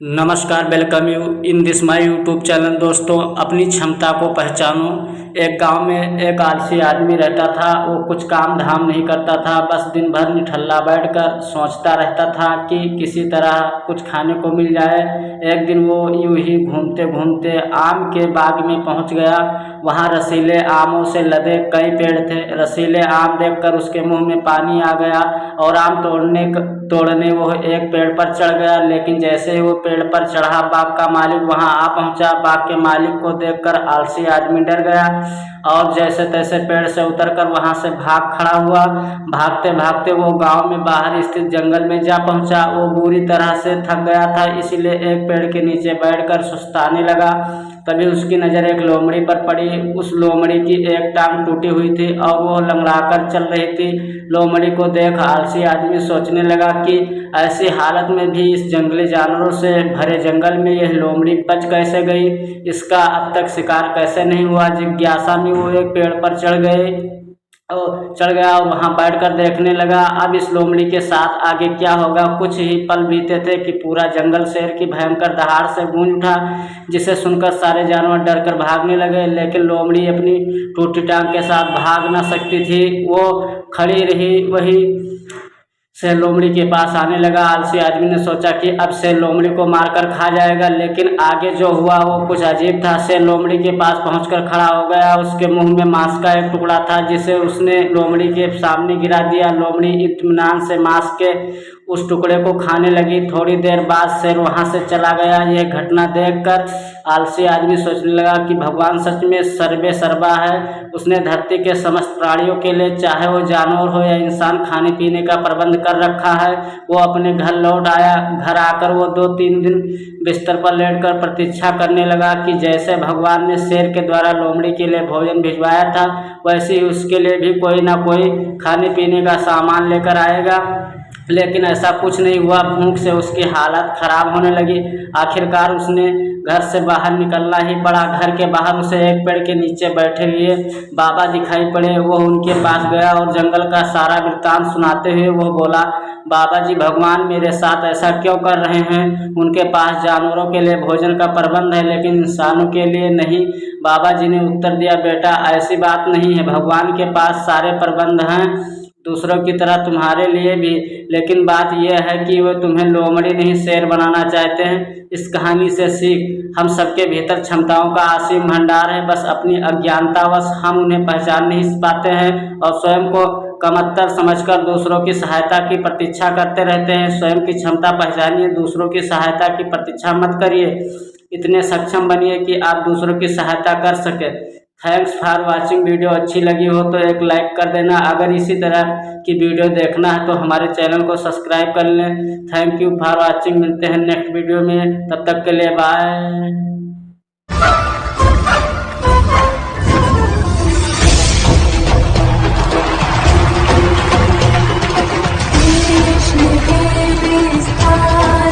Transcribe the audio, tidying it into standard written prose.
नमस्कार, welcome you in this my YouTube channel. दोस्तों, अपनी क्षमता को पहचानो। एक गांव में एक आलसी आदमी रहता था। वो कुछ काम धाम नहीं करता था, बस दिन भर निठल्ला बैठकर सोचता रहता था कि किसी तरह कुछ खाने को मिल जाए। एक दिन वो यूं ही घूमते घूमते आम के बाग में पहुंच गया। वहां रसीले आमों से लदे कई पेड़ थे। रसीले आम देखकर उसके मुंह में पानी आ गया और आम तोड़ने वो एक पेड़ पर चढ़ गया। लेकिन जैसे ही वो पेड़ पर चढ़ा, बाग का मालिक वहां आ पहुंचा। बाग के मालिक को देखकर आलसी आदमी डर गया और जैसे तैसे पेड़ से उतरकर वहां से भाग खड़ा हुआ। भागते भागते वो गांव में बाहर स्थित जंगल में जा पहुंचा। वो बुरी तरह से थक गया था, इसीलिए एक पेड़ के नीचे बैठकर सुस्ताने लगा। तभी उसकी नज़र एक लोमड़ी पर पड़ी। उस लोमड़ी की एक टांग टूटी हुई थी और वो लंगड़ाकर चल रही थी। लोमड़ी को देख आलसी आदमी सोचने लगा कि ऐसी हालत में भी इस जंगली जानवरों से भरे जंगल में यह लोमड़ी बच कैसे गई, इसका अब तक शिकार कैसे नहीं हुआ। जिज्ञासा में वो एक पेड़ पर चढ़ गया और वहां बैठकर देखने लगा अब इस लोमड़ी के साथ आगे क्या होगा। कुछ ही पल बीते थे कि पूरा जंगल शेर की भयंकर दहाड़ से गूंज उठा, जिसे सुनकर सारे जानवर डरकर भागने लगे। लेकिन लोमड़ी अपनी टूटी टांग के साथ भाग न सकती थी। वो खड़ी रही वही शेर लोमड़ी के पास आने लगा। आलसी आदमी ने सोचा कि अब शेर लोमड़ी को मारकर खा जाएगा, लेकिन आगे जो हुआ वो कुछ अजीब था। शेर लोमड़ी के पास पहुंचकर खड़ा हो गया। उसके मुंह में मांस का एक टुकड़ा था, जिसे उसने लोमड़ी के सामने गिरा दिया। लोमड़ी इत्मीनान से मांस के उस टुकड़े को खाने लगी। थोड़ी देर बाद शेर वहां से चला गया। यह घटना देखकर आलसी आदमी सोचने लगा कि भगवान सच में सर्वे सर्वा है। उसने धरती के समस्त प्राणियों के लिए, चाहे वो जानवर हो या इंसान, खाने पीने का प्रबंध कर रखा है। वो अपने घर लौट आया। घर आकर वो 2-3 दिन बिस्तर पर लेटकर प्रतीक्षा करने लगा कि जैसे भगवान ने शेर के द्वारा लोमड़ी के लिए भोजन भिजवाया था, वैसे ही उसके लिए भी कोई ना कोई खाने पीने का सामान लेकर आएगा। लेकिन ऐसा कुछ नहीं हुआ। भूख से उसकी हालत खराब होने लगी। आखिरकार उसने घर से बाहर निकलना ही पड़ा। घर के बाहर उसे एक पेड़ के नीचे बैठे हुए बाबा दिखाई पड़े। वो उनके पास गया और जंगल का सारा वृत्तांत सुनाते हुए वो बोला, बाबा जी, भगवान मेरे साथ ऐसा क्यों कर रहे हैं? उनके पास जानवरों के लिए भोजन का प्रबंध है, लेकिन इंसानों के लिए नहीं। बाबा जी ने उत्तर दिया, बेटा, ऐसी बात नहीं है। भगवान के पास सारे प्रबंध हैं, दूसरों की तरह तुम्हारे लिए भी। लेकिन बात यह है कि वो तुम्हें लोमड़ी नहीं शेर बनाना चाहते हैं। इस कहानी से सीख, हम सबके भीतर क्षमताओं का असीम भंडार है, बस अपनी अज्ञानतावश हम उन्हें पहचान नहीं पाते हैं और स्वयं को कमतर समझकर दूसरों की सहायता की प्रतीक्षा करते रहते हैं। स्वयं की क्षमता पहचानिए, दूसरों की सहायता की प्रतीक्षा मत करिए। इतने सक्षम बनिए कि आप दूसरों की सहायता कर सके। Thanks for watching. वीडियो अच्छी लगी हो तो एक लाइक कर देना। अगर इसी तरह की वीडियो देखना है तो हमारे चैनल को सब्सक्राइब कर लें। Thank you for watching. मिलते हैं नेक्स्ट वीडियो में, तब तक के लिए बाय।